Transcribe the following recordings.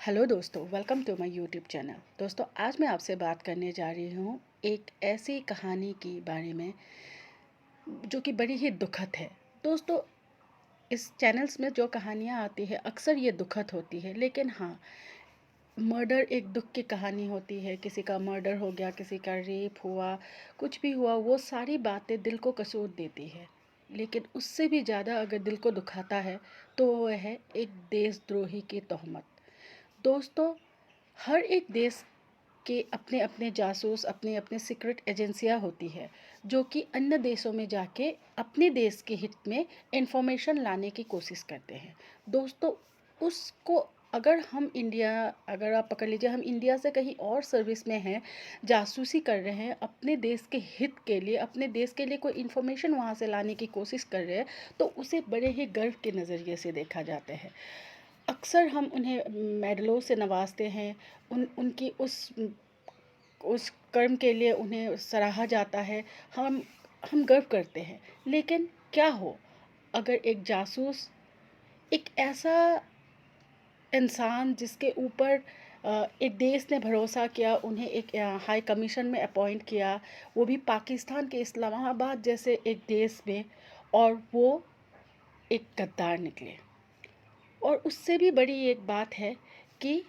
Hello दोस्तों, welcome to my YouTube channel. दोस्तों, आज मैं आपसे बात करने जा रही हूँ एक ऐसी कहानी के बारे में जो कि बड़ी ही दुखद है। दोस्तों, इस चैनल्स में जो कहानियाँ आती है अक्सर ये दुखद होती है, लेकिन हाँ, मर्डर एक दुख की कहानी होती है। किसी का मर्डर हो गया, किसी का रेप हुआ, कुछ भी हुआ, वो सारी बातें दिल को कसूर देती है। लेकिन उससे भी ज़्यादा अगर दिल को दुखाता है तो वो है एक देशद्रोही की तोहमत। दोस्तों, हर एक देश के अपने अपने जासूस, अपने अपने सीक्रेट एजेंसियां होती है जो कि अन्य देशों में जाके अपने देश के हित में इंफॉर्मेशन लाने की कोशिश करते हैं। दोस्तों, उसको अगर आप पकड़ लीजिए, हम इंडिया से कहीं और सर्विस में हैं, जासूसी कर रहे हैं, अपने देश के हित के लिए, अपने देश के लिए कोई इन्फॉर्मेशन वहाँ से लाने की कोशिश कर रहे हैं, तो उसे बड़े ही गर्व के नज़रिए से देखा जाता है। अक्सर हम उन्हें मेडलों से नवाजते हैं। उनकी उस कर्म के लिए उन्हें सराहा जाता है। हम गर्व करते हैं। लेकिन क्या हो अगर एक जासूस, एक ऐसा इंसान जिसके ऊपर एक देश ने भरोसा किया, उन्हें एक हाई कमीशन में अपॉइंट किया, वो भी पाकिस्तान के इस्लामाबाद जैसे एक देश में, और वो एक गद्दार निकले। और उससे भी बड़ी एक बात है कि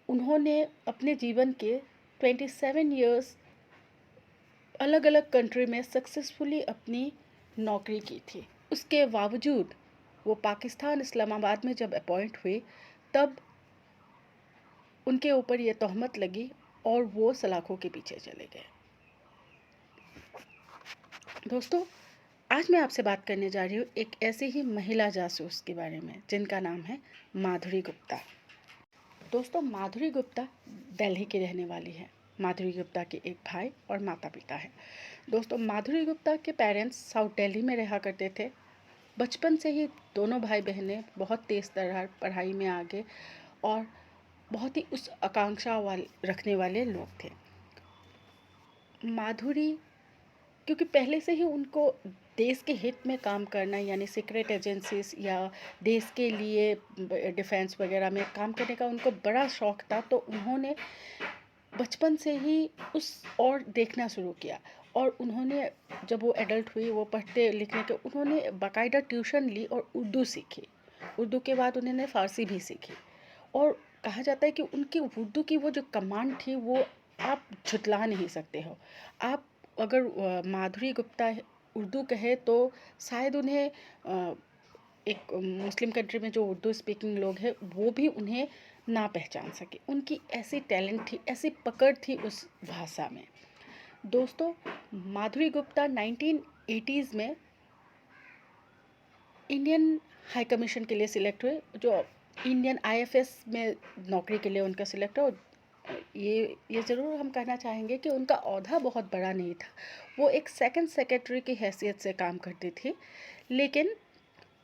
उन्होंने अपने जीवन के 27 इयर्स अलग अलग कंट्री में सक्सेसफुली अपनी नौकरी की थी। उसके बावजूद वो पाकिस्तान इस्लामाबाद में जब अपॉइंट हुए, तब उनके ऊपर ये तोहमत लगी और वो सलाखों के पीछे चले गए। दोस्तों, आज मैं आपसे बात करने जा रही हूँ एक ऐसी ही महिला जासूस के बारे में जिनका नाम है माधुरी गुप्ता। दोस्तों, माधुरी गुप्ता दिल्ली की रहने वाली है। माधुरी गुप्ता के एक भाई और माता पिता है। दोस्तों, माधुरी गुप्ता के पेरेंट्स साउथ दिल्ली में रहा करते थे। बचपन से ही दोनों भाई बहनें बहुत तेज़ तर्रार पढ़ाई में आगे और बहुत ही उस आकांक्षा रखने वाले लोग थे। माधुरी, क्योंकि पहले से ही उनको देश के हित में काम करना, यानी सीक्रेट एजेंसीज या देश के लिए डिफेंस वगैरह में काम करने का उनको बड़ा शौक था, तो उन्होंने बचपन से ही उस और देखना शुरू किया। और उन्होंने, जब वो एडल्ट हुई, वो पढ़ते लिखने के, उन्होंने बाकायदा ट्यूशन ली और उर्दू सीखी। उर्दू के बाद उन्होंने फ़ारसी भी सीखी। और कहा जाता है कि उनकी उर्दू की वो जो कमांड थी, वो आप झुठला नहीं सकते हो। आप अगर माधुरी गुप्ता उर्दू कहे तो शायद उन्हें एक मुस्लिम कंट्री में जो उर्दू स्पीकिंग लोग हैं वो भी उन्हें ना पहचान सके। उनकी ऐसी टैलेंट थी, ऐसी पकड़ थी उस भाषा में। दोस्तों, माधुरी गुप्ता 1980s में इंडियन हाई कमीशन के लिए सिलेक्ट हुए, जो इंडियन आईएफएस में नौकरी के लिए उनका सिलेक्ट हो। ये ज़रूर हम कहना चाहेंगे कि उनका ओहदा बहुत बड़ा नहीं था। वो एक सेकंड सेक्रेटरी की हैसियत से काम करती थी, लेकिन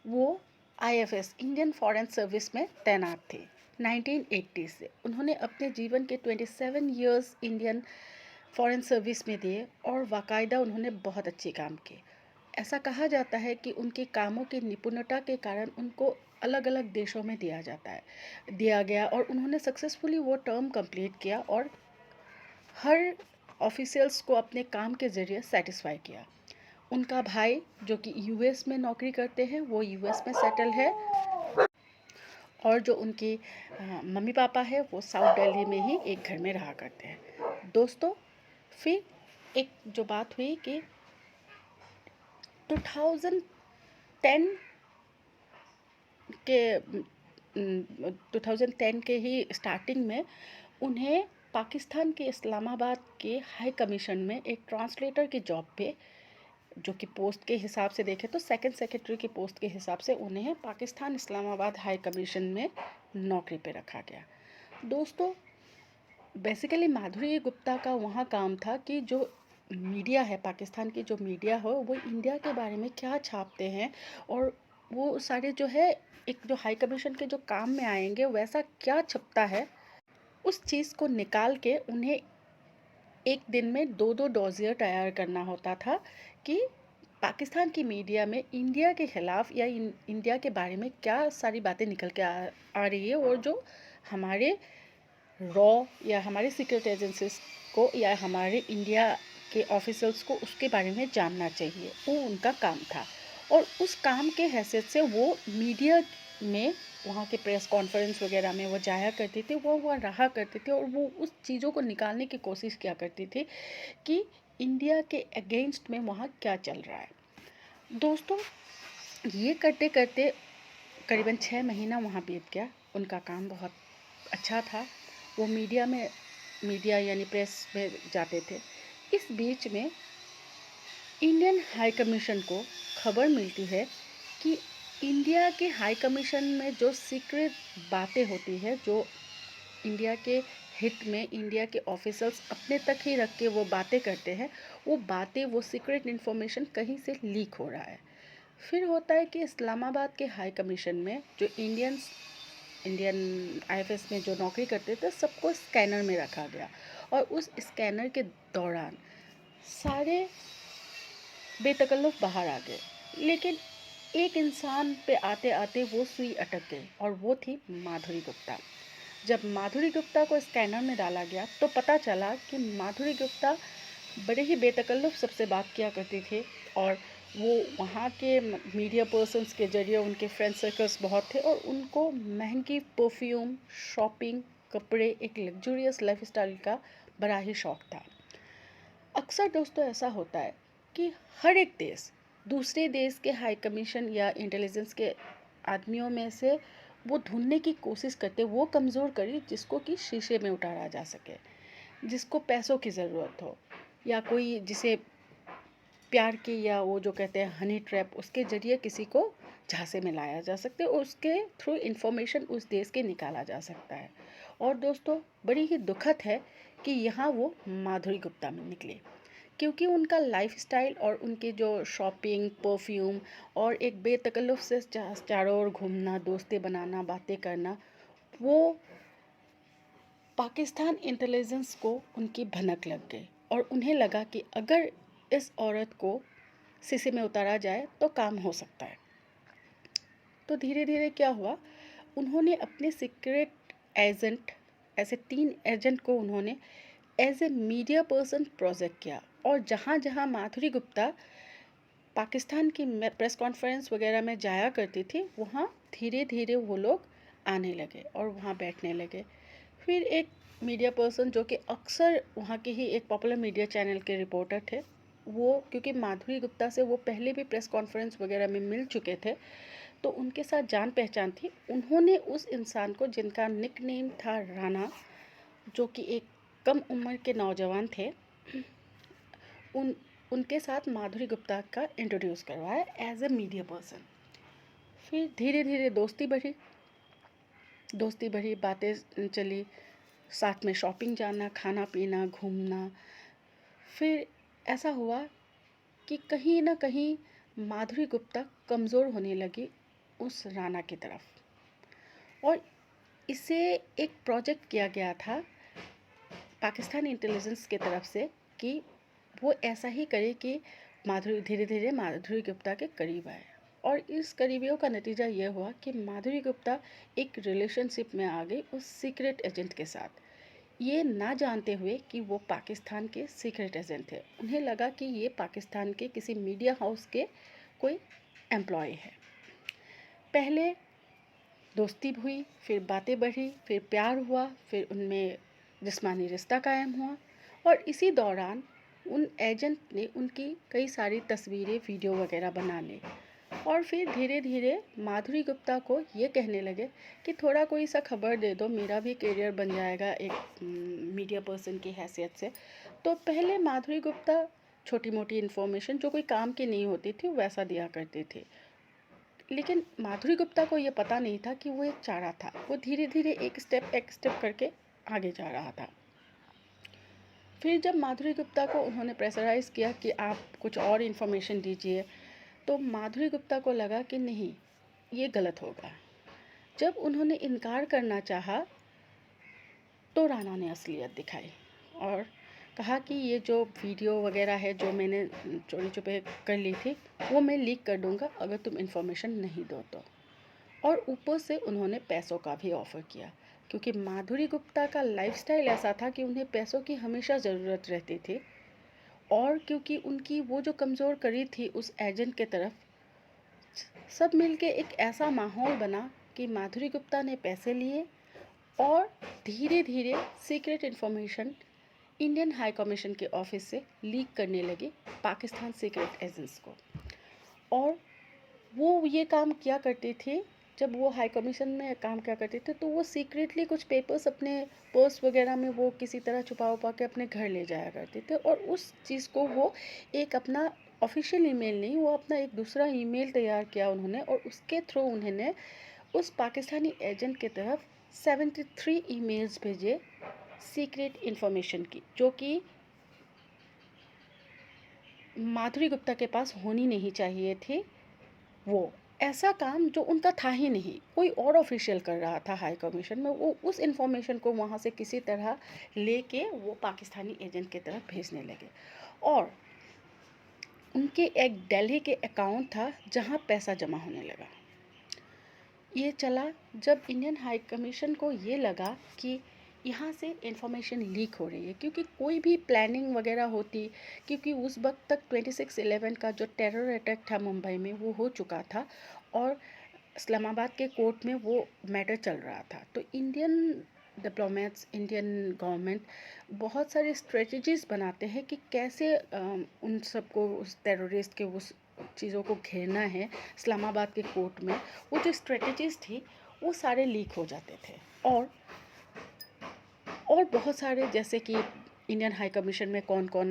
वो आईएफएस इंडियन फॉरेन सर्विस में तैनात थे। 1980 से उन्होंने अपने जीवन के 27 इयर्स इंडियन फॉरेन सर्विस में दिए और बाकायदा उन्होंने बहुत अच्छे काम किए। ऐसा कहा जाता है कि उनके कामों की निपुणता के कारण उनको अलग अलग देशों में दिया गया और उन्होंने सक्सेसफुली वो टर्म कंप्लीट किया और हर ऑफिशियल्स को अपने काम के ज़रिए सेटिस्फाई किया। उनका भाई, जो कि यूएस में नौकरी करते हैं, वो यूएस में सेटल है। और जो उनकी मम्मी पापा है, वो साउथ दिल्ली में ही एक घर में रहा करते हैं। दोस्तों, फिर एक जो बात हुई कि 2010 के 2010 के ही स्टार्टिंग में उन्हें पाकिस्तान के इस्लामाबाद के हाई कमीशन में एक ट्रांसलेटर की जॉब पे, जो कि पोस्ट के हिसाब से देखें तो सेकंड सेक्रेटरी की पोस्ट के हिसाब से, उन्हें पाकिस्तान इस्लामाबाद हाई कमीशन में नौकरी पे रखा गया। दोस्तों, बेसिकली माधुरी गुप्ता का वहाँ काम था कि जो मीडिया है, पाकिस्तान की जो मीडिया हो, वो इंडिया के बारे में क्या छापते हैं और वो सारे जो है, एक जो हाई कमीशन के जो काम में आएंगे वैसा क्या छपता है, उस चीज़ को निकाल के उन्हें एक दिन में दो दो डॉजियर तैयार करना होता था कि पाकिस्तान की मीडिया में इंडिया के ख़िलाफ़ या इंडिया के बारे में क्या सारी बातें निकल के आ रही है और जो हमारे रॉ या हमारे सीक्रेट एजेंसीज को या हमारे इंडिया के ऑफिसर्स को उसके बारे में जानना चाहिए, वो उनका काम था। और उस काम के हैसियत से वो मीडिया में, वहाँ के प्रेस कॉन्फ्रेंस वगैरह में वो जाया करती थी, वो वहाँ रहा करती थी, और वो उस चीज़ों को निकालने की कोशिश किया करती थी कि इंडिया के अगेंस्ट में वहाँ क्या चल रहा है। दोस्तों, ये करते करते करीबन 6 महीना वहाँ बीत गया। उनका काम बहुत अच्छा था। वो मीडिया यानी प्रेस में जाते थे। इस बीच में इंडियन हाई कमीशन को खबर मिलती है कि इंडिया के हाई कमीशन में जो सीक्रेट बातें होती है, जो इंडिया के हित में इंडिया के ऑफिसर्स अपने तक ही रख के वो बातें करते हैं, वो सीक्रेट इन्फॉर्मेशन कहीं से लीक हो रहा है। फिर होता है कि इस्लामाबाद के हाई कमीशन में जो इंडियन आईएफएस में जो नौकरी करते थे, सबको स्कैनर में रखा गया, और उस स्कैनर के दौरान सारे बेतकल्लुफ़ बाहर आ गए। लेकिन एक इंसान पे आते आते वो सुई अटक गई, और वो थी माधुरी गुप्ता। जब माधुरी गुप्ता को स्कैनर में डाला गया तो पता चला कि माधुरी गुप्ता बड़े ही बेतकल्लुफ़ सबसे बात किया करती थी, और वो वहाँ के मीडिया पर्सन्स के ज़रिए, उनके फ्रेंड सर्कल्स बहुत थे, और उनको महंगी परफ्यूम, शॉपिंग, कपड़े, एक लग्जूरियस लाइफस्टाइल का बड़ा ही शौक़ था। अक्सर दोस्तों ऐसा होता है कि हर एक देश दूसरे देश के हाई कमीशन या इंटेलिजेंस के आदमियों में से वो ढूंढने की कोशिश करते, वो कमज़ोर करी जिसको कि शीशे में उतारा जा सके, जिसको पैसों की ज़रूरत हो, या कोई जिसे प्यार की, या वो जो कहते हैं हनी ट्रैप, उसके ज़रिए किसी को झांसे में लाया जा सकता है, और उसके थ्रू इन्फॉर्मेशन उस देश के निकाला जा सकता है। और दोस्तों, बड़ी ही दुखद है कि यहाँ वो माधुरी गुप्ता में निकले, क्योंकि उनका लाइफस्टाइल और उनके जो शॉपिंग, परफ्यूम, और एक बेतकल्लुफ़ से चारों ओर घूमना, दोस्ती बनाना, बातें करना, वो पाकिस्तान इंटेलिजेंस को उनकी भनक लग गई, और उन्हें लगा कि अगर इस औरत को शीशे में उतारा जाए तो काम हो सकता है। तो धीरे धीरे क्या हुआ, उन्होंने अपने सीक्रेट एजेंट, ऐसे 3 एजेंट को उन्होंने as a media person project किया, और जहाँ जहाँ माधुरी गुप्ता पाकिस्तान की प्रेस कॉन्फ्रेंस वगैरह में जाया करती थी, वहाँ धीरे धीरे वो लोग आने लगे और वहाँ बैठने लगे। फिर एक मीडिया पर्सन जो कि अक्सर वहाँ के ही एक पॉपुलर मीडिया चैनल के रिपोर्टर थे, वो क्योंकि माधुरी गुप्ता से वो पहले भी प्रेस कॉन्फ्रेंस वगैरह में मिल चुके थे, तो उनके साथ जान पहचान थी। उन्होंने उस इंसान को, जिनका निक नेम था राणा, जो कि एक कम उम्र के नौजवान थे, उन उनके साथ माधुरी गुप्ता का इंट्रोड्यूस करवाया एज ए मीडिया पर्सन। फिर धीरे धीरे दोस्ती बढ़ी, बातें चली, साथ में शॉपिंग जाना, खाना पीना, घूमना। फिर ऐसा हुआ कि कहीं ना कहीं माधुरी गुप्ता कमज़ोर होने लगी उस राणा की तरफ, और इसे एक प्रोजेक्ट किया गया था पाकिस्तान इंटेलिजेंस की तरफ से कि वो ऐसा ही करे कि माधुरी धीरे धीरे माधुरी गुप्ता के करीब आए। और इस करीबियों का नतीजा ये हुआ कि माधुरी गुप्ता एक रिलेशनशिप में आ गई उस सीक्रेट एजेंट के साथ, ये ना जानते हुए कि वो पाकिस्तान के सीक्रेट एजेंट थे। उन्हें लगा कि ये पाकिस्तान के किसी मीडिया हाउस के कोई एम्प्लॉय है। पहले दोस्ती हुई, फिर बातें बढ़ी, फिर प्यार हुआ, फिर उनमें जिस्मानी रिश्ता कायम हुआ, और इसी दौरान उन एजेंट ने उनकी कई सारी तस्वीरें, वीडियो वगैरह बना ली, और फिर धीरे धीरे माधुरी गुप्ता को ये कहने लगे कि थोड़ा कोई सा खबर दे दो, मेरा भी करियर बन जाएगा एक मीडिया पर्सन की हैसियत से। तो पहले माधुरी गुप्ता छोटी मोटी इन्फॉर्मेशन जो कोई काम की नहीं होती थी वैसा दिया करती थी, लेकिन माधुरी गुप्ता को ये पता नहीं था कि वो एक चारा था। वो धीरे धीरे एक स्टेप करके आगे जा रहा था। फिर जब माधुरी गुप्ता को उन्होंने प्रेशराइज़ किया कि आप कुछ और इन्फॉर्मेशन दीजिए, तो माधुरी गुप्ता को लगा कि नहीं, ये गलत होगा। जब उन्होंने इनकार करना चाहा, तो राणा ने असलियत दिखाई और कहा कि ये जो वीडियो वगैरह है जो मैंने चोरी छुपे कर ली थी, वो मैं लीक कर दूंगा अगर तुम इन्फॉर्मेशन नहीं दो तो। और ऊपर से उन्होंने पैसों का भी ऑफ़र किया। क्योंकि माधुरी गुप्ता का लाइफस्टाइल ऐसा था कि उन्हें पैसों की हमेशा ज़रूरत रहती थी, और क्योंकि उनकी वो जो कमज़ोर कड़ी थी उस एजेंट के तरफ, सब मिलके एक ऐसा माहौल बना कि माधुरी गुप्ता ने पैसे लिए और धीरे धीरे secret information Indian high commission के ऑफिस से लीक करने लगी पाकिस्तान सीक्रेट एजेंट्स को। और वो ये काम किया करते थे, जब वो हाई कमीशन में काम किया करते थे तो वो सीक्रेटली कुछ पेपर्स अपने पर्स वगैरह में वो किसी तरह छुपा उपा के अपने घर ले जाया करते थे, और उस चीज़ को वो एक अपना ऑफिशियल ईमेल नहीं, वो अपना एक दूसरा ईमेल तैयार किया उन्होंने, और उसके थ्रू उन्होंने उस पाकिस्तानी एजेंट की तरफ 73 ईमेल्स भेजे सीक्रेट इन्फॉर्मेशन की, जो कि माधुरी गुप्ता के पास होनी नहीं चाहिए थी। वो ऐसा काम जो उनका था ही नहीं, कोई और ऑफिशियल कर रहा था हाई कमीशन में, वो उस इंफॉर्मेशन को वहाँ से किसी तरह लेके वो पाकिस्तानी एजेंट की तरफ भेजने लगे। और उनके एक दिल्ली के अकाउंट था जहाँ पैसा जमा होने लगा। ये चला जब इंडियन हाई कमीशन को ये लगा कि यहाँ से इंफॉर्मेशन लीक हो रही है, क्योंकि कोई भी प्लानिंग वगैरह होती, क्योंकि उस वक्त तक 26/11 का जो टेरर अटैक था मुंबई में वो हो चुका था, और इस्लामाबाद के कोर्ट में वो मैटर चल रहा था। तो इंडियन डिप्लोमेट्स, इंडियन गवर्नमेंट बहुत सारे स्ट्रेटजीज बनाते हैं कि कैसे उन सबको, उस टेररिस्ट के उस चीज़ों को घेरना है इस्लामाबाद के कोर्ट में। वो जो स्ट्रेटजीज थी वो सारे लीक हो जाते थे। और बहुत सारे, जैसे कि इंडियन हाई कमीशन में कौन कौन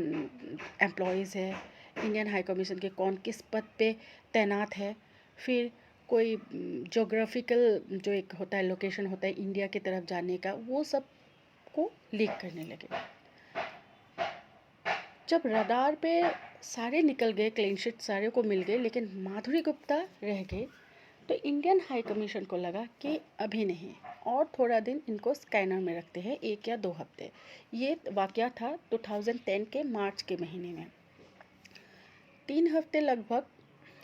एम्प्लॉयज़ है, इंडियन हाई कमीशन के कौन किस पद पे तैनात है, फिर कोई जोग्राफिकल जो एक होता है, लोकेशन होता है इंडिया की तरफ जाने का, वो सब को लीक करने लगे। जब रडार पे सारे निकल गए, क्लीन शीट सारे को मिल गए, लेकिन माधुरी गुप्ता रह गए, तो इंडियन हाई कमीशन को लगा कि अभी नहीं, और थोड़ा दिन इनको स्कैनर में रखते हैं, 1 या 2 हफ्ते। ये वाक़या था 2010 के मार्च के महीने में। 3 हफ्ते लगभग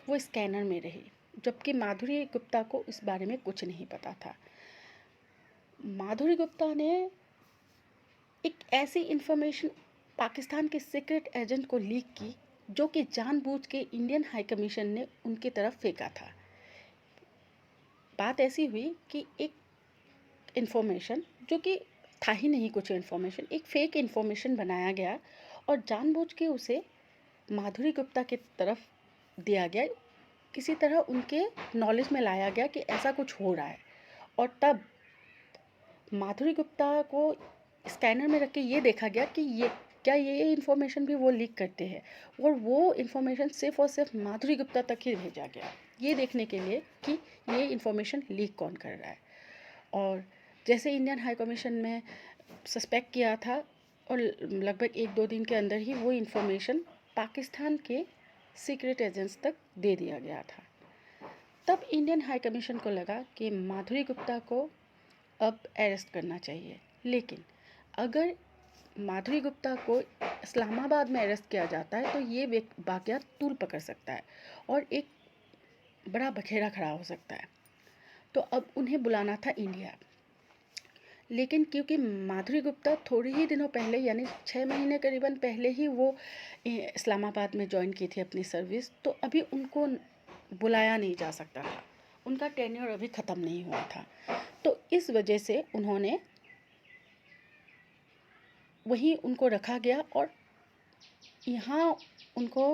वो स्कैनर में रही, जबकि माधुरी गुप्ता को इस बारे में कुछ नहीं पता था। माधुरी गुप्ता ने एक ऐसी इंफॉर्मेशन पाकिस्तान के सीक्रेट एजेंट को लीक की, जो कि जानबूझ के इंडियन हाई कमीशन ने उनकी तरफ फेंका था। बात ऐसी हुई कि एक इन्फॉर्मेशन जो कि था ही नहीं, कुछ इन्फॉर्मेशन, एक फेक इन्फॉर्मेशन बनाया गया और जानबूझ के उसे माधुरी गुप्ता की तरफ दिया गया, किसी तरह उनके नॉलेज में लाया गया कि ऐसा कुछ हो रहा है। और तब माधुरी गुप्ता को स्कैनर में रख के ये देखा गया कि ये क्या, ये इन्फॉर्मेशन भी वो लीक करते हैं, और वो इन्फॉर्मेशन सिर्फ और सिर्फ माधुरी गुप्ता तक ही भेजा गया, ये देखने के लिए कि ये इन्फॉर्मेशन लीक कौन कर रहा है। और जैसे इंडियन हाई कमीशन में सस्पेक्ट किया था, और लगभग 1-2 दिन के अंदर ही वो इन्फॉर्मेशन पाकिस्तान के सीक्रेट एजेंट्स तक दे दिया गया था। तब इंडियन हाई कमीशन को लगा कि माधुरी गुप्ता को अब अरेस्ट करना चाहिए, लेकिन अगर माधुरी गुप्ता को इस्लामाबाद में अरेस्ट किया जाता है तो ये वाक़या तूल पकड़ सकता है और एक बड़ा बखेड़ा खड़ा हो सकता है। तो अब उन्हें बुलाना था इंडिया, लेकिन क्योंकि माधुरी गुप्ता थोड़ी ही दिनों पहले, यानी 6 महीने करीबन पहले ही वो इस्लामाबाद में ज्वाइन की थी अपनी सर्विस, तो अभी उनको बुलाया नहीं जा सकता था, उनका टेन्योर अभी ख़त्म नहीं हुआ था। तो इस वजह से उन्होंने वहीं उनको रखा गया, और यहाँ उनको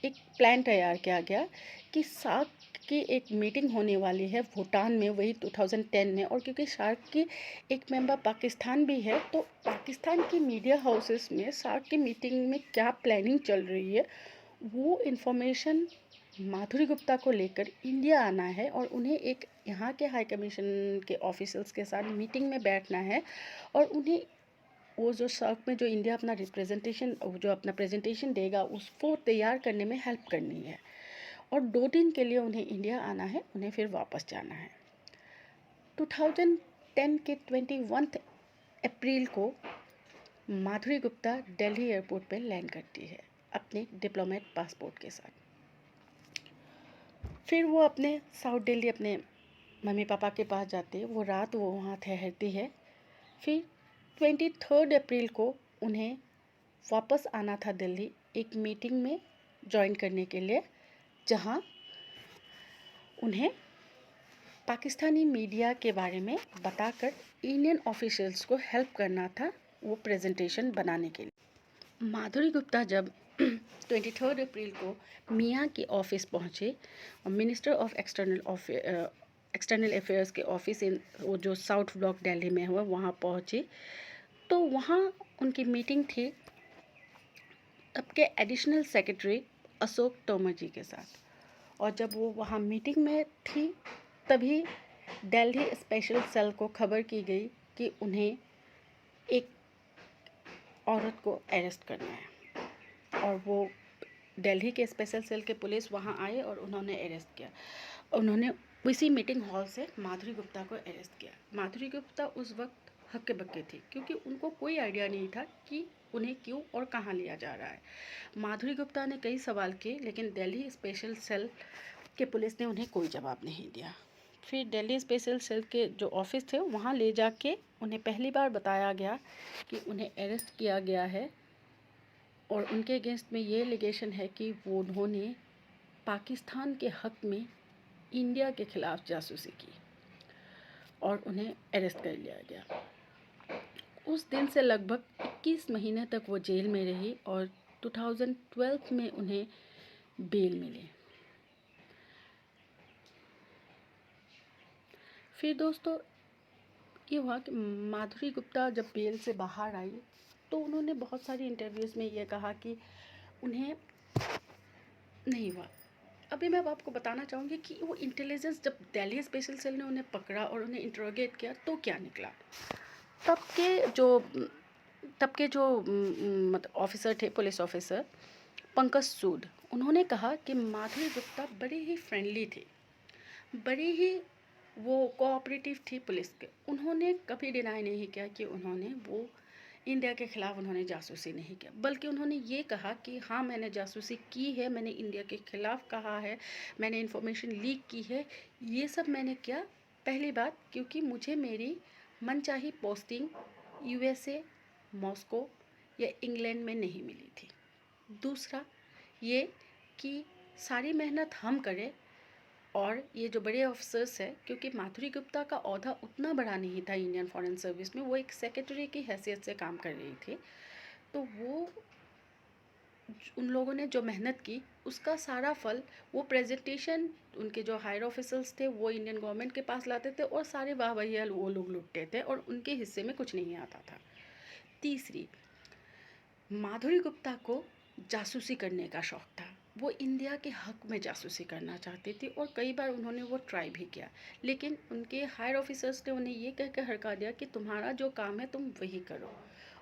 एक प्लान तैयार किया गया कि सार्क की एक मीटिंग होने वाली है भूटान में, वही 2010 में, और क्योंकि सार्क की एक मेंबर पाकिस्तान भी है, तो पाकिस्तान की मीडिया हाउसेस में सार्क की मीटिंग में क्या प्लानिंग चल रही है, वो इन्फॉर्मेशन माधुरी गुप्ता को लेकर इंडिया आना है, और उन्हें एक यहाँ के हाई कमीशन के ऑफिसर्स के साथ मीटिंग में बैठना है, और उन्हें वो जो सार्क में जो इंडिया अपना रिप्रेजेंटेशन, जो अपना प्रेजेंटेशन देगा, उसको तैयार करने में हेल्प करनी है। और 2 दिन के लिए उन्हें इंडिया आना है, उन्हें फिर वापस जाना है। 2010 के 21 अप्रैल को माधुरी गुप्ता दिल्ली एयरपोर्ट पर लैंड करती है अपने डिप्लोमेट पासपोर्ट के साथ। फिर वो अपने साउथ दिल्ली अपने मम्मी पापा के पास जाते, वो रात वो वहाँ ठहरती है। फिर 23 अप्रैल को उन्हें वापस आना था दिल्ली एक मीटिंग में ज्वाइन करने के लिए, जहाँ उन्हें पाकिस्तानी मीडिया के बारे में बताकर इंडियन ऑफिशियल्स को हेल्प करना था वो प्रेजेंटेशन बनाने के लिए। माधुरी गुप्ता जब 23 अप्रैल को मियाँ के ऑफिस पहुँचे, मिनिस्टर ऑफ एक्सटर्नल अफेयर्स के ऑफिस वो जो साउथ ब्लॉक दिल्ली में हुआ वहाँ पहुँचे, तो वहाँ उनकी मीटिंग थी तब के एडिशनल सेक्रेटरी अशोक तोमर जी के साथ। और जब वो वहाँ मीटिंग में थी तभी दिल्ली स्पेशल सेल को खबर की गई कि उन्हें एक औरत को अरेस्ट करना है, और वो दिल्ली के स्पेशल सेल के पुलिस वहाँ आए और उन्होंने अरेस्ट किया। उन्होंने उसी मीटिंग हॉल से माधुरी गुप्ता को अरेस्ट किया। माधुरी गुप्ता उस वक्त हक्के बक्के थी क्योंकि उनको कोई आइडिया नहीं था कि उन्हें क्यों और कहाँ लिया जा रहा है। माधुरी गुप्ता ने कई सवाल किए लेकिन दिल्ली स्पेशल सेल के पुलिस ने उन्हें कोई जवाब नहीं दिया। फिर दिल्ली स्पेशल सेल के जो ऑफिस थे वहाँ ले जाके उन्हें पहली बार बताया गया कि उन्हें अरेस्ट किया गया है और उनके अगेंस्ट में ये एलिगेशन है कि उन्होंने पाकिस्तान के हक में इंडिया के खिलाफ जासूसी की, और उन्हें अरेस्ट कर लिया गया। उस दिन से लगभग 21 महीने तक वो जेल में रही और 2012 में उन्हें बेल मिली। फिर दोस्तों ये हुआ कि माधुरी गुप्ता जब बेल से बाहर आई तो उन्होंने बहुत सारी इंटरव्यूज़ में ये कहा कि उन्हें नहीं हुआ। अभी मैं अब आपको बताना चाहूँगी कि वो इंटेलिजेंस जब दिल्ली स्पेशल सेल ने उन्हें पकड़ा और उन्हें इंट्रोगेट किया तो क्या निकला। तब के जो मतलब ऑफिसर थे, पुलिस ऑफिसर पंकज सूद, उन्होंने कहा कि माधुरी गुप्ता बड़ी ही फ्रेंडली थी, बड़ी ही वो कोऑपरेटिव थी पुलिस के। उन्होंने कभी डिनाई नहीं किया कि उन्होंने वो इंडिया के ख़िलाफ़ उन्होंने जासूसी नहीं किया, बल्कि उन्होंने ये कहा कि हाँ मैंने जासूसी की है, मैंने इंडिया के ख़िलाफ़ कहा है, मैंने इन्फॉर्मेशन लीक की है, ये सब मैंने किया। पहली बात क्योंकि मुझे मेरी मनचाही पोस्टिंग यूएसए, मॉस्को या इंग्लैंड में नहीं मिली थी। दूसरा ये कि सारी मेहनत हम करें, और ये जो बड़े ऑफिसर्स हैं, क्योंकि माधुरी गुप्ता का ओहदा उतना बड़ा नहीं था इंडियन फॉरेन सर्विस में, वो एक सेक्रेटरी की हैसियत से काम कर रही थी, तो वो उन लोगों ने जो मेहनत की उसका सारा फल वो प्रेजेंटेशन उनके जो हायर ऑफिसर्स थे वो इंडियन गवर्नमेंट के पास लाते थे और सारे वाहवाही वो लोग लुटते थे और उनके हिस्से में कुछ नहीं आता था। तीसरी, माधुरी गुप्ता को जासूसी करने का शौक़ था, वो इंडिया के हक में जासूसी करना चाहती थी और कई बार उन्होंने वो ट्राई भी किया, लेकिन उनके हायर ऑफिसर्स ने उन्हें ये कह कर हड़का दिया कि तुम्हारा जो काम है तुम वही करो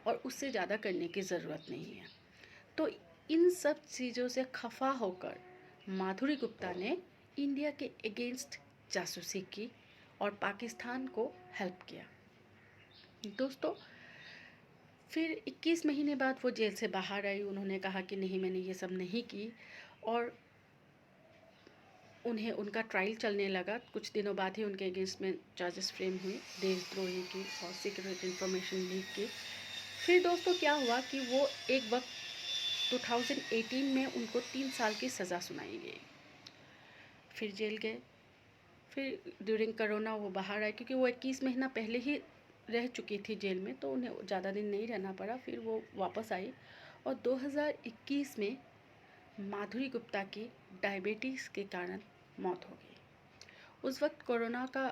और उससे ज़्यादा करने की ज़रूरत नहीं है। तो इन सब चीज़ों से खफा होकर माधुरी गुप्ता ने इंडिया के अगेंस्ट जासूसी की और पाकिस्तान को हेल्प किया। दोस्तों फिर 21 महीने बाद वो जेल से बाहर आई। उन्होंने कहा कि नहीं मैंने ये सब नहीं की, और उन्हें उनका ट्रायल चलने लगा। कुछ दिनों बाद ही उनके अगेंस्ट में चार्जेस फ्रेम हुए देशद्रोही की और सीक्रेट इन्फॉर्मेशन लीक की। फिर दोस्तों क्या हुआ कि वो एक वक्त 2018 में उनको 3 साल की सज़ा सुनाई गई। फिर जेल गए। फिर ड्यूरिंग कोरोना वो बाहर आए क्योंकि वो 21 महीना पहले ही रह चुकी थी जेल में, तो उन्हें ज़्यादा दिन नहीं रहना पड़ा। फिर वो वापस आई और 2021 में माधुरी गुप्ता की डायबिटीज़ के कारण मौत हो गई। उस वक्त कोरोना का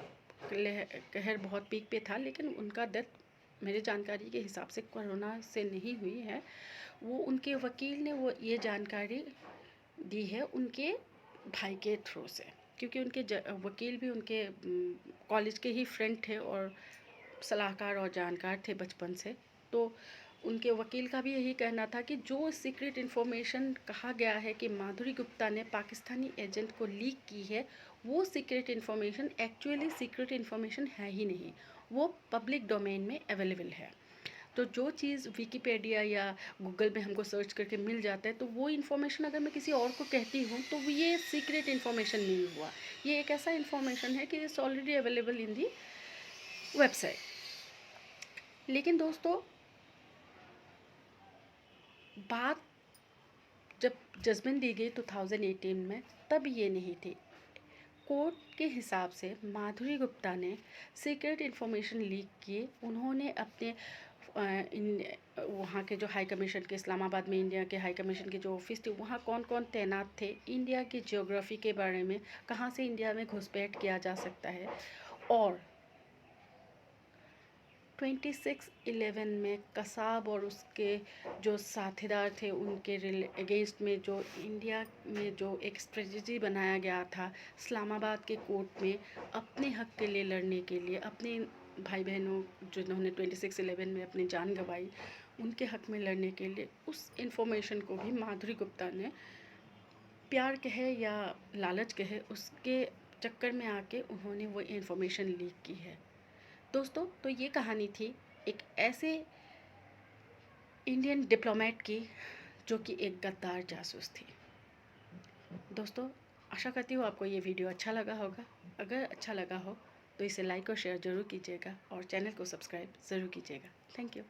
कहर बहुत पीक पे था, लेकिन उनका डेथ मेरे जानकारी के हिसाब से कोरोना से नहीं हुई है। वो उनके वकील ने वो ये जानकारी दी है उनके भाई के थ्रू से, क्योंकि उनके वकील भी उनके कॉलेज के ही फ्रेंड थे और सलाहकार और जानकार थे बचपन से। तो उनके वकील का भी यही कहना था कि जो सीक्रेट इन्फॉर्मेशन कहा गया है कि माधुरी गुप्ता ने पाकिस्तानी एजेंट को लीक की है, वो secret information actually secret information है ही नहीं, वो पब्लिक डोमेन में अवेलेबल है। तो जो चीज़ विकिपीडिया या गूगल में हमको सर्च करके मिल जाता है, तो वो इन्फॉर्मेशन अगर मैं किसी और को कहती हूँ तो ये सीक्रेट इन्फॉर्मेशन नहीं हुआ, ये एक ऐसा इन्फॉर्मेशन है कि it's already available in the website. लेकिन दोस्तों, बात जब जजमेंट दी गई 2018 में, तब ये नहीं थी। कोर्ट के हिसाब से माधुरी गुप्ता ने सीक्रेट इन्फॉर्मेशन लीक किए। उन्होंने अपने वहाँ के जो हाई कमीशन के, इस्लामाबाद में इंडिया के हाई कमीशन के जो ऑफिस थे, वहाँ कौन कौन तैनात थे, इंडिया की ज्योग्राफी के बारे में, कहाँ से इंडिया में घुसपैठ किया जा सकता है, और 26/11 में कसाब और उसके जो साथीदार थे उनके अगेंस्ट में जो इंडिया में जो एक स्ट्रेटजी बनाया गया था इस्लामाबाद के कोर्ट में अपने हक के लिए लड़ने के लिए, अपने भाई बहनों जिन्होंने 26/11 में अपनी जान गंवाई उनके हक में लड़ने के लिए, उस इंफॉर्मेशन को भी माधुरी गुप्ता ने प्यार कहे या लालच कहे, उसके चक्कर में आके उन्होंने वो इंफॉर्मेशन लीक की है। दोस्तों, तो ये कहानी थी एक ऐसे इंडियन डिप्लोमेट की जो कि एक गद्दार जासूस थी। दोस्तों, आशा करती हूँ आपको ये वीडियो अच्छा लगा होगा। अगर अच्छा लगा हो तो इसे लाइक और शेयर ज़रूर कीजिएगा और चैनल को सब्सक्राइब ज़रूर कीजिएगा। Thank you.